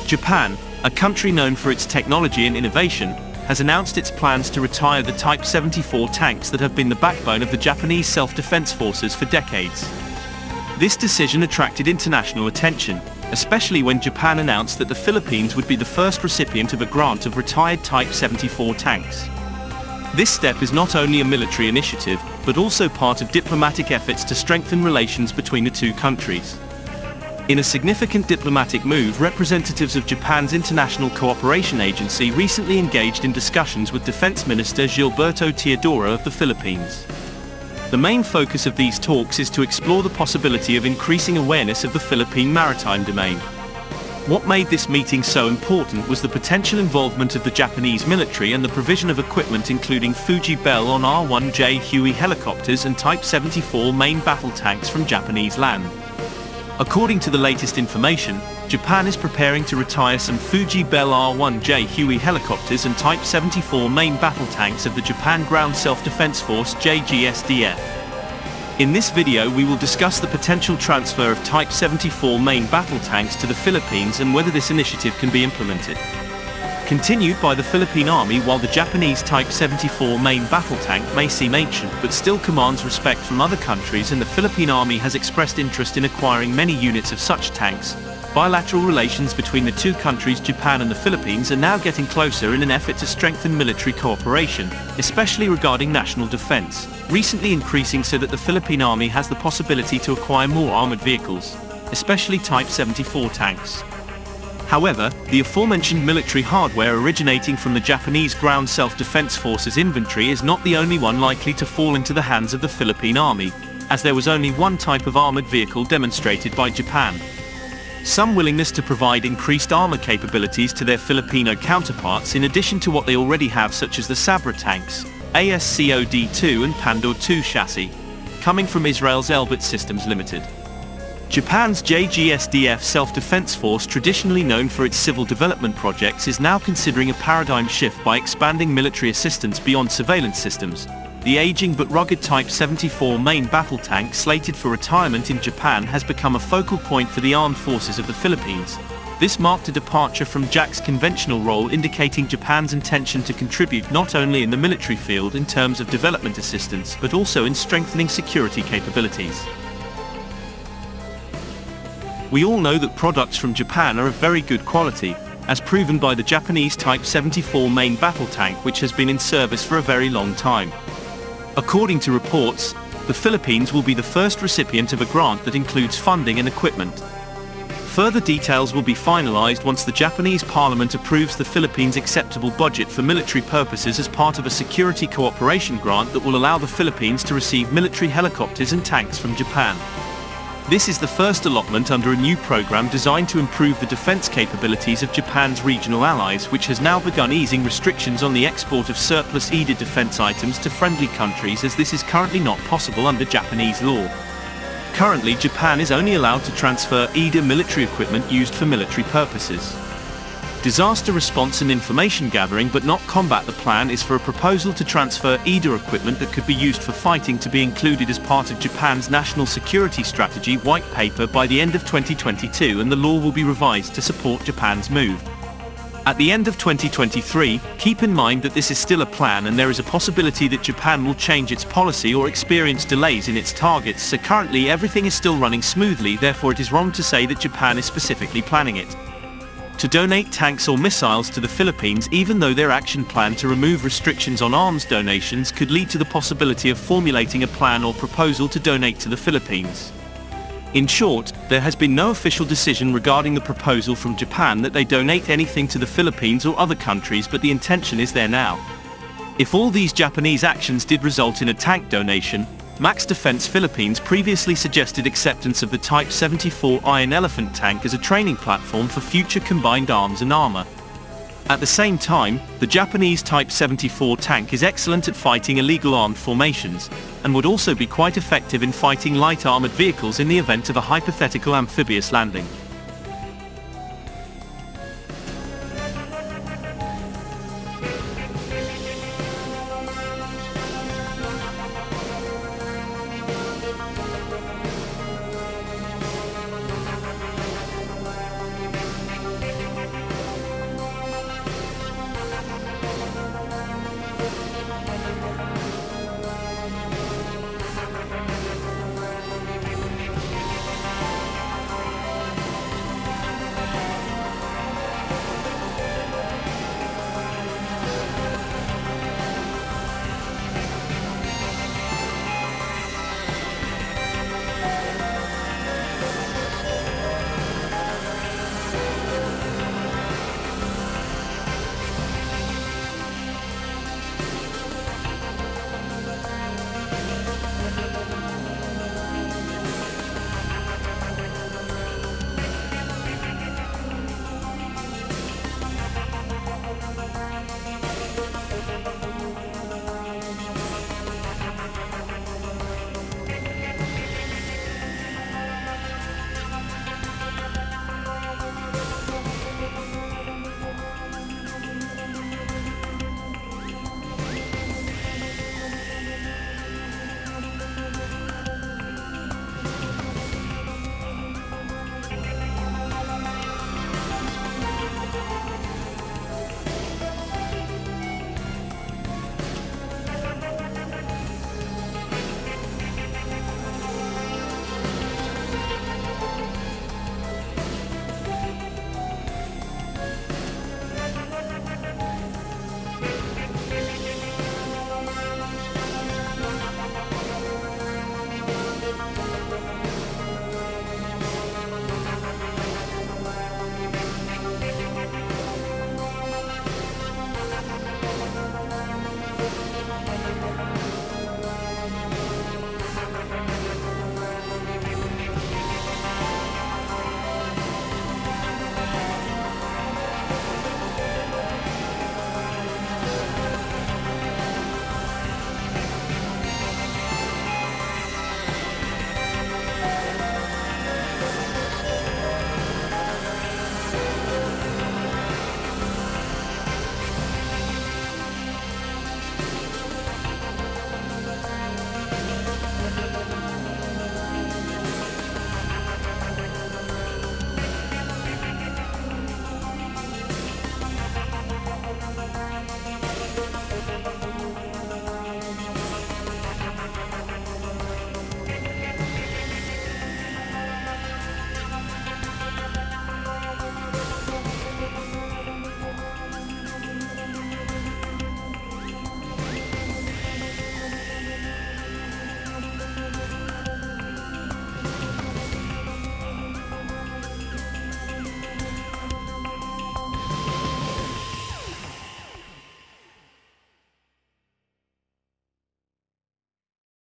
Japan, a country known for its technology and innovation, has announced its plans to retire the Type 74 tanks that have been the backbone of the Japanese self-defense forces for decades. This decision attracted international attention, especially when Japan announced that the Philippines would be the first recipient of a grant of retired Type 74 tanks. This step is not only a military initiative, but also part of diplomatic efforts to strengthen relations between the two countries. In a significant diplomatic move, representatives of Japan's International Cooperation Agency recently engaged in discussions with Defense Minister Gilberto Teodoro of the Philippines. The main focus of these talks is to explore the possibility of increasing awareness of the Philippine maritime domain. What made this meeting so important was the potential involvement of the Japanese military and the provision of equipment including Fuji Bell on R-1J Huey helicopters and Type 74 main battle tanks from Japanese land. According to the latest information, Japan is preparing to retire some Fuji Bell R-1J Huey helicopters and Type 74 main battle tanks of the Japan Ground Self-Defense Force JGSDF. In this video we will discuss the potential transfer of Type 74 main battle tanks to the Philippines and whether this initiative can be implemented. Continued by the Philippine Army. While the Japanese Type 74 main battle tank may seem ancient but still commands respect from other countries, and the Philippine Army has expressed interest in acquiring many units of such tanks, bilateral relations between the two countries, Japan and the Philippines, are now getting closer in an effort to strengthen military cooperation, especially regarding national defense, recently increasing so that the Philippine Army has the possibility to acquire more armored vehicles, especially Type 74 tanks. However, the aforementioned military hardware originating from the Japanese Ground Self-Defense Forces inventory is not the only one likely to fall into the hands of the Philippine Army, as there was only one type of armored vehicle demonstrated by Japan. Some willingness to provide increased armor capabilities to their Filipino counterparts in addition to what they already have, such as the Sabra tanks, ASCOD-2 and Pandor 2 chassis, coming from Israel's Elbit Systems Limited. Japan's JGSDF self-defense force, traditionally known for its civil development projects, is now considering a paradigm shift by expanding military assistance beyond surveillance systems. The aging but rugged Type 74 main battle tank, slated for retirement in Japan, has become a focal point for the armed forces of the Philippines. This marked a departure from JAC's conventional role, indicating Japan's intention to contribute not only in the military field in terms of development assistance, but also in strengthening security capabilities. We all know that products from Japan are of very good quality, as proven by the Japanese Type 74 main battle tank, which has been in service for a very long time. According to reports, the Philippines will be the first recipient of a grant that includes funding and equipment. Further details will be finalized once the Japanese Parliament approves the Philippines' acceptable budget for military purposes as part of a security cooperation grant that will allow the Philippines to receive military helicopters and tanks from Japan. This is the first allotment under a new program designed to improve the defense capabilities of Japan's regional allies, which has now begun easing restrictions on the export of surplus EDA defense items to friendly countries, as this is currently not possible under Japanese law. Currently, Japan is only allowed to transfer EDA military equipment used for military purposes. Disaster response and information gathering, but not combat. The plan is for a proposal to transfer EDA equipment that could be used for fighting to be included as part of Japan's National Security Strategy White Paper by the end of 2022, and the law will be revised to support Japan's move. At the end of 2023, keep in mind that this is still a plan and there is a possibility that Japan will change its policy or experience delays in its targets, so currently everything is still running smoothly. Therefore it is wrong to say that Japan is specifically planning it to donate tanks or missiles to the Philippines, even though their action plan to remove restrictions on arms donations could lead to the possibility of formulating a plan or proposal to donate to the Philippines. In short, there has been no official decision regarding the proposal from Japan that they donate anything to the Philippines or other countries, but the intention is there now. If all these Japanese actions did result in a tank donation, Max Defense Philippines previously suggested acceptance of the Type 74 Iron Elephant tank as a training platform for future combined arms and armor. At the same time, the Japanese Type 74 tank is excellent at fighting illegal armed formations, and would also be quite effective in fighting light armored vehicles in the event of a hypothetical amphibious landing.